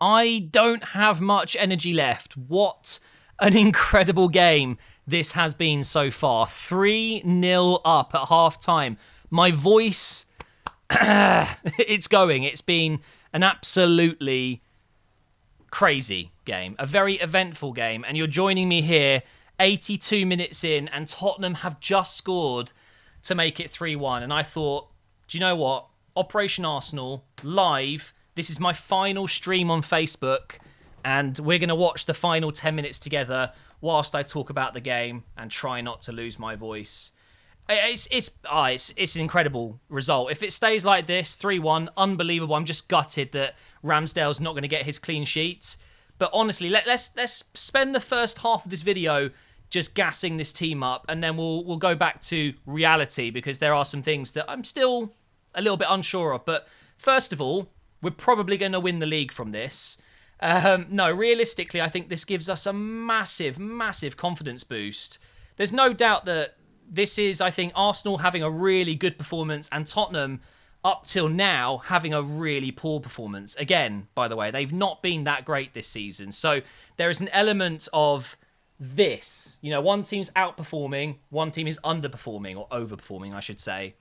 I don't have much energy left. What an incredible game this has been so far. 3-0 up at half-time. My voice, it's going. It's been an absolutely crazy game, a very eventful game, and you're joining me here 82 minutes in, and Tottenham have just scored to make it 3-1. And I thought, do you know what? Operation Arsenal, live. This is my final stream on Facebook, and we're going to watch the final 10 minutes together whilst I talk about the game and try not to lose my voice. It's an incredible result. If it stays like this, 3-1, unbelievable. I'm just gutted that Ramsdale's not going to get his clean sheet. But honestly, let's spend the first half of this video just gassing this team up, and then we'll go back to reality, because there are some things that I'm still a little bit unsure of. But first of all, we're probably going to win the league from this. No, realistically, I think this gives us a massive, massive confidence boost. There's no doubt that this is, I think, Arsenal having a really good performance and Tottenham, up till now, having a really poor performance. Again, by the way, they've not been that great this season. So there is an element of this. You know, one team's outperforming, one team is underperforming, or overperforming, I should say.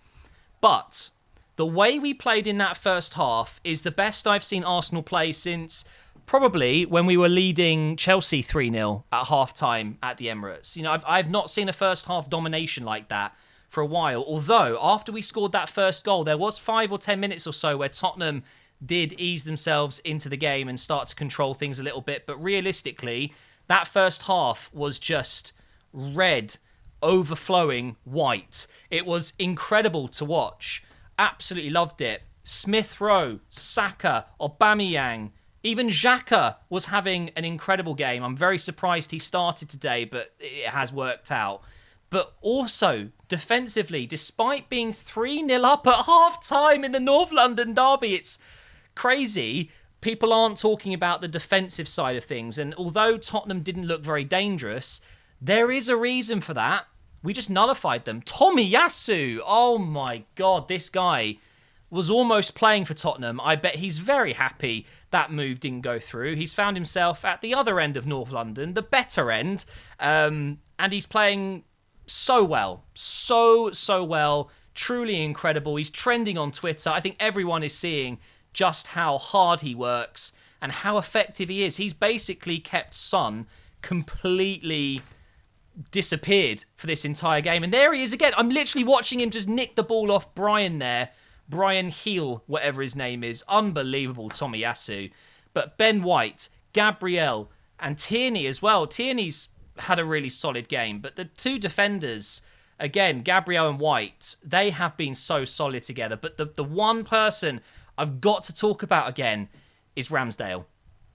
But the way we played in that first half is the best I've seen Arsenal play since probably when we were leading Chelsea 3-0 at half-time at the Emirates. You know, I've not seen a first-half domination like that for a while. Although, after we scored that first goal, there was 5 or 10 minutes or so where Tottenham did ease themselves into the game and start to control things a little bit. But realistically, that first half was just red, overflowing white. It was incredible to watch. Absolutely loved it. Smith Rowe, Saka, Aubameyang, even Xhaka was having an incredible game. I'm very surprised he started today, but it has worked out. But also, defensively, despite being 3-0 up at half-time in the North London derby, it's crazy. People aren't talking about the defensive side of things. And although Tottenham didn't look very dangerous, there is a reason for that. We just nullified them. Tomiyasu! Oh my God, this guy was almost playing for Tottenham. I bet he's very happy that move didn't go through. He's found himself at the other end of North London, the better end, and he's playing so well. So well. Truly incredible. He's trending on Twitter. I think everyone is seeing just how hard he works and how effective he is. He's basically kept Son completely disappeared for this entire game. And there he is again. I'm literally watching him just nick the ball off Brian there. Brian Heel, whatever his name is. Unbelievable, Tomiyasu. But Ben White, Gabriel, and Tierney as well. Tierney's had a really solid game. But the two defenders, again, Gabriel and White, they have been so solid together. But the one person I've got to talk about again is Ramsdale.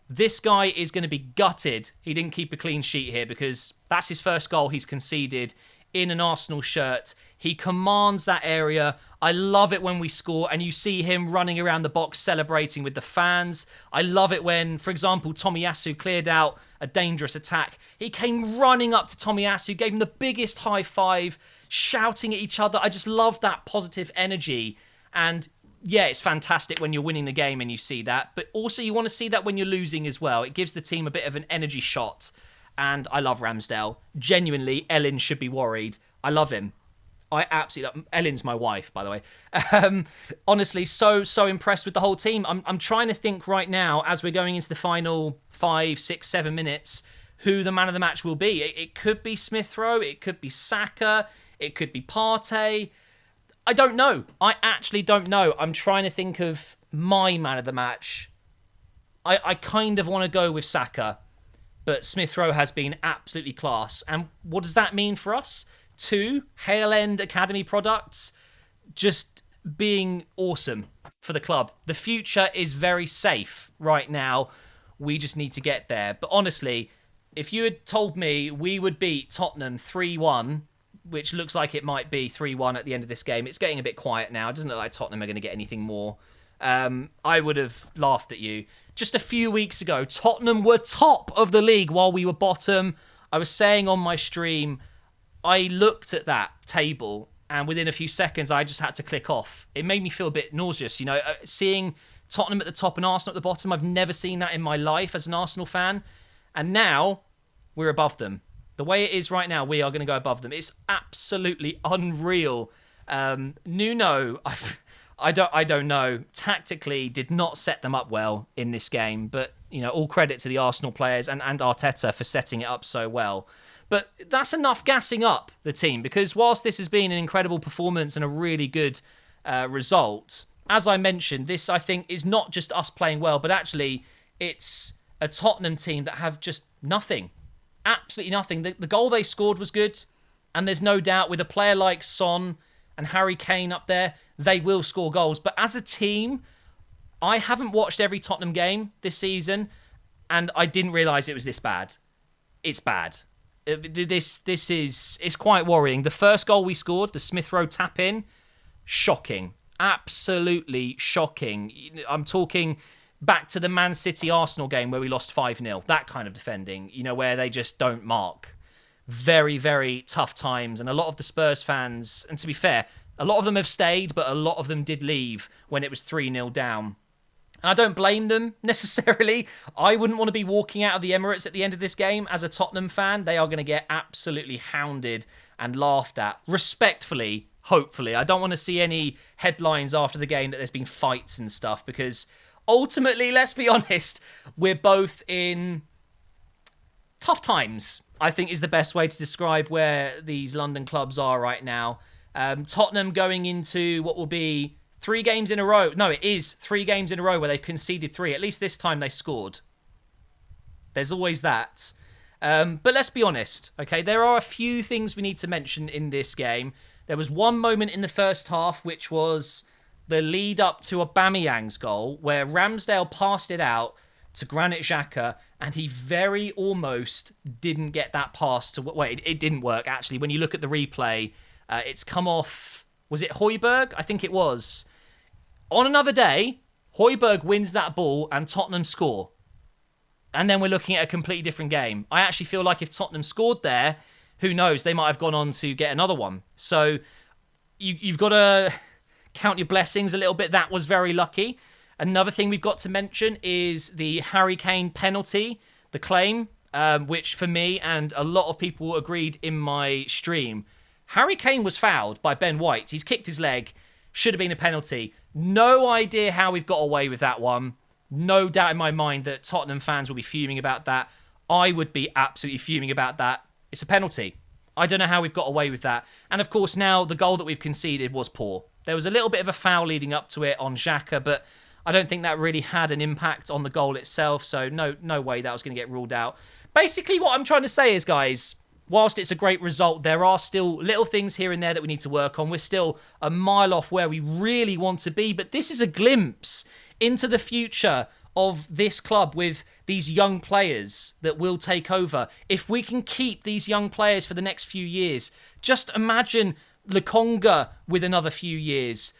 This guy is going to be gutted he didn't keep a clean sheet here, because that's his first goal he's conceded in an Arsenal shirt. He commands that area. I love it when we score and you see him running around the box celebrating with the fans. I love it when, for example, Tomiyasu cleared out a dangerous attack. He came running up to Tomiyasu, gave him the biggest high five, shouting at each other. I just love that positive energy. And yeah, it's fantastic when you're winning the game and you see that. But also you want to see that when you're losing as well. It gives the team a bit of an energy shot. And I love Ramsdale. Genuinely, Ellen should be worried. I love him. I absolutely... Ellen's my wife, by the way. Honestly, so impressed with the whole team. I'm trying to think right now, as we're going into the final 5, 6, 7 minutes, who the man of the match will be. It could be Smith Rowe. It could be Saka. It could be Partey. I don't know. I actually don't know. I'm trying to think of my man of the match. I kind of want to go with Saka, but Smith Rowe has been absolutely class. And what does that mean for us? 2 Hale End Academy products just being awesome for the club. The future is very safe right now. We just need to get there. But honestly, if you had told me we would beat Tottenham 3-1, which looks like it might be 3-1 at the end of this game. It's getting a bit quiet now. It doesn't look like Tottenham are going to get anything more. I would have laughed at you. Just a few weeks ago, Tottenham were top of the league while we were bottom. I was saying on my stream, I looked at that table and within a few seconds, I just had to click off. It made me feel a bit nauseous, you know, seeing Tottenham at the top and Arsenal at the bottom. I've never seen that in my life as an Arsenal fan. And now we're above them. The way it is right now, we are going to go above them. It's absolutely unreal. Nuno, I don't know. Tactically, did not set them up well in this game. But, all credit to the Arsenal players and Arteta for setting it up so well. But that's enough gassing up the team, because whilst this has been an incredible performance and a really good result, as I mentioned, this, I think, is not just us playing well, but actually it's a Tottenham team that have just nothing. Absolutely nothing. The goal they scored was good, and there's no doubt with a player like Son and Harry Kane up there, they will score goals. But as a team, I haven't watched every Tottenham game this season, and I didn't realise it was this bad. It's bad. It's quite worrying. The first goal we scored, the Smith Rowe tap-in, shocking. Absolutely shocking. I'm talking back to the Man City-Arsenal game where we lost 5-0. That kind of defending, where they just don't mark. Very, very tough times. And a lot of the Spurs fans, and to be fair, a lot of them have stayed, but a lot of them did leave when it was 3-0 down. And I don't blame them necessarily. I wouldn't want to be walking out of the Emirates at the end of this game as a Tottenham fan. They are going to get absolutely hounded and laughed at. Respectfully, hopefully. I don't want to see any headlines after the game that there's been fights and stuff, because ultimately, let's be honest, we're both in tough times, I think is the best way to describe where these London clubs are right now. Tottenham going into what will be 3 games in a row. No, it is 3 games in a row where they've conceded 3. At least this time they scored. There's always that. But let's be honest, okay? There are a few things we need to mention in this game. There was one moment in the first half, which was the lead up to Aubameyang's goal, where Ramsdale passed it out to Granit Xhaka, and he very almost didn't get that pass to... Wait, it didn't work, actually. When you look at the replay, it's come off... Was it Højbjerg? I think it was. On another day, Højbjerg wins that ball and Tottenham score. And then we're looking at a completely different game. I actually feel like if Tottenham scored there, who knows, they might have gone on to get another one. So you've got to count your blessings a little bit. That was very lucky. Another thing we've got to mention is the Harry Kane penalty, the claim, which for me and a lot of people agreed in my stream. Harry Kane was fouled by Ben White. He's kicked his leg. Should have been a penalty. No idea how we've got away with that one. No doubt in my mind that Tottenham fans will be fuming about that. I would be absolutely fuming about that. It's a penalty. I don't know how we've got away with that. And of course now the goal that we've conceded was poor. There was a little bit of a foul leading up to it on Xhaka, but I don't think that really had an impact on the goal itself. So no way that was going to get ruled out. Basically what I'm trying to say is, guys, whilst it's a great result, there are still little things here and there that we need to work on. We're still a mile off where we really want to be, but this is a glimpse into the future of this club with these young players that will take over. If we can keep these young players for the next few years, just imagine Lokonga with another few years.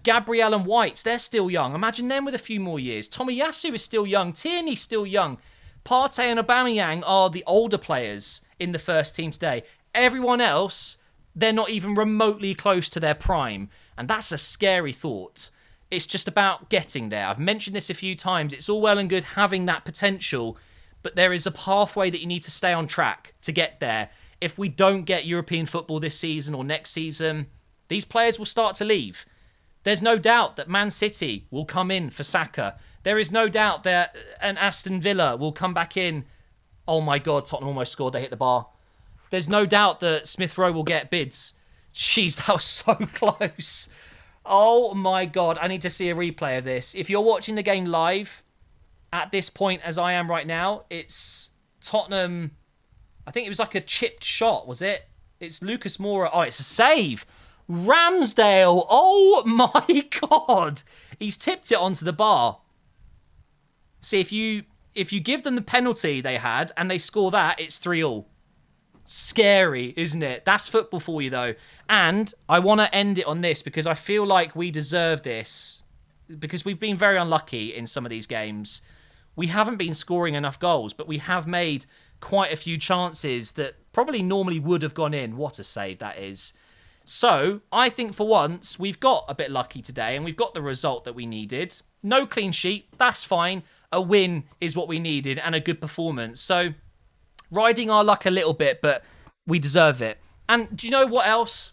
Gabriel and White, they're still young. Imagine them with a few more years. Tomiyasu is still young. Tierney's still young. Partey and Aubameyang are the older players in the first team today. Everyone else, they're not even remotely close to their prime. And that's a scary thought. It's just about getting there. I've mentioned this a few times. It's all well and good having that potential, but there is a pathway that you need to stay on track to get there. If we don't get European football this season or next season, these players will start to leave. There's no doubt that Man City will come in for Saka. There is no doubt that an Aston Villa will come back in. Oh my God, Tottenham almost scored. They hit the bar. There's no doubt that Smith Rowe will get bids. Jeez, that was so close. Oh my God, I need to see a replay of this. If you're watching the game live at this point as I am right now, it's Tottenham. I think it was like a chipped shot, was it? It's Lucas Moura. Oh, it's a save. Ramsdale. Oh my God. He's tipped it onto the bar. See, if you give them the penalty they had and they score that, it's 3-3. Scary, isn't it? That's football for you, though. And I want to end it on this because I feel like we deserve this because we've been very unlucky in some of these games. We haven't been scoring enough goals, but we have made quite a few chances that probably normally would have gone in. What a save that is. So I think for once we've got a bit lucky today and we've got the result that we needed. No clean sheet, that's fine. A win is what we needed and a good performance. So riding our luck a little bit, but we deserve it. And do you know what else?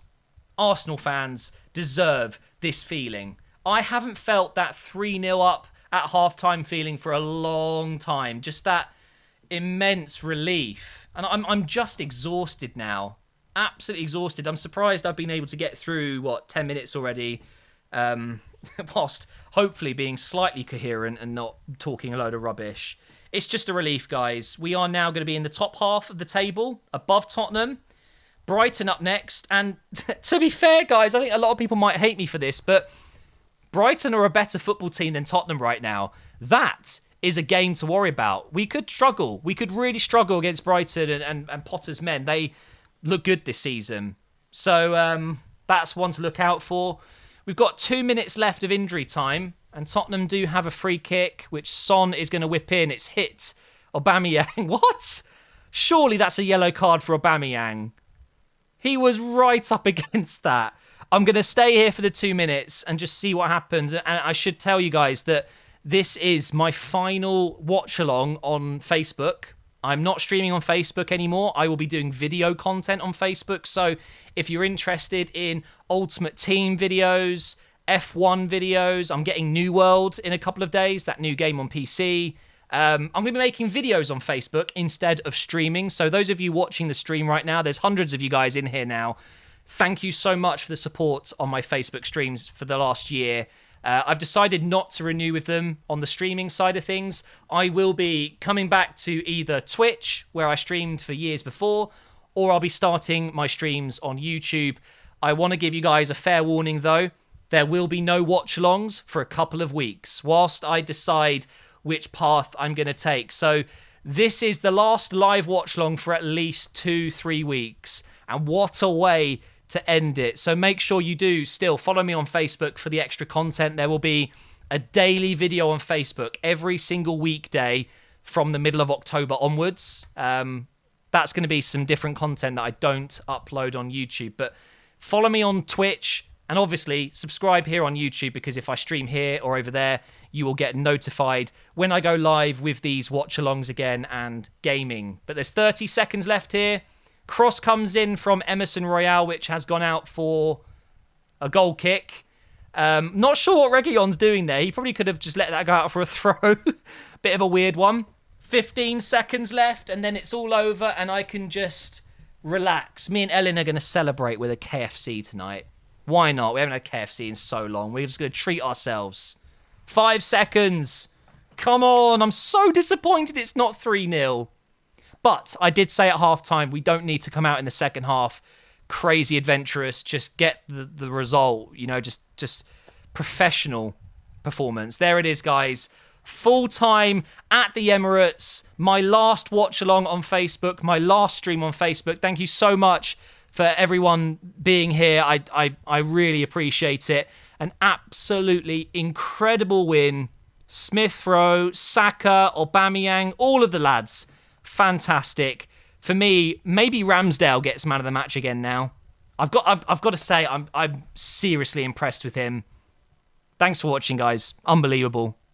Arsenal fans deserve this feeling. I haven't felt that 3-0 up at halftime feeling for a long time. Just that immense relief. And I'm just exhausted now. Absolutely exhausted. I'm surprised I've been able to get through, 10 minutes already, whilst hopefully being slightly coherent and not talking a load of rubbish. It's just a relief, guys. We are now going to be in the top half of the table, above Tottenham. Brighton up next. And to be fair, guys, I think a lot of people might hate me for this, but Brighton are a better football team than Tottenham right now. That is a game to worry about. We could struggle. We could really struggle against Brighton and Potter's men. They look good this season. So that's one to look out for. We've got 2 minutes left of injury time, and Tottenham do have a free kick, which Son is going to whip in. It's hit Aubameyang. What? Surely that's a yellow card for Aubameyang. He was right up against that. I'm going to stay here for the 2 minutes and just see what happens. And I should tell you guys that this is my final watch-along on Facebook. I'm not streaming on Facebook anymore. I will be doing video content on Facebook. So if you're interested in Ultimate Team videos, F1 videos, I'm getting New World in a couple of days, that new game on PC. I'm going to be making videos on Facebook instead of streaming. So those of you watching the stream right now, there's hundreds of you guys in here now. Thank you so much for the support on my Facebook streams for the last year. I've decided not to renew with them on the streaming side of things. I will be coming back to either Twitch, where I streamed for years before, or I'll be starting my streams on YouTube. I want to give you guys a fair warning, though. There will be no watch-alongs for a couple of weeks, whilst I decide which path I'm going to take. So this is the last live watch-along for at least 2-3 weeks. And what a way to end it. So make sure you do still follow me on Facebook for the extra content. There will be a daily video on Facebook every single weekday from the middle of October onwards. That's going to be some different content that I don't upload on YouTube. But follow me on Twitch and obviously subscribe here on YouTube, because if I stream here or over there, you will get notified when I go live with these watch-alongs again and gaming. But there's 30 seconds left here. Cross comes in from Emerson Royale, which has gone out for a goal kick. Not sure what Reguilon's doing there. He probably could have just let that go out for a throw. Bit of a weird one. 15 seconds left, and then it's all over, and I can just relax. Me and Ellen are going to celebrate with a KFC tonight. Why not? We haven't had KFC in so long. We're just going to treat ourselves. 5 seconds. Come on. I'm so disappointed it's not 3-0. But I did say at halftime, we don't need to come out in the second half crazy adventurous. Just get the result, just professional performance. There it is, guys. Full time at the Emirates. My last watch along on Facebook, my last stream on Facebook. Thank you so much for everyone being here. I really appreciate it. An absolutely incredible win. Smith Rowe, Saka, Aubameyang, all of the lads. Fantastic. For me, maybe Ramsdale gets man of the match again now. I've got to say, I'm seriously impressed with him. Thanks for watching, guys. Unbelievable.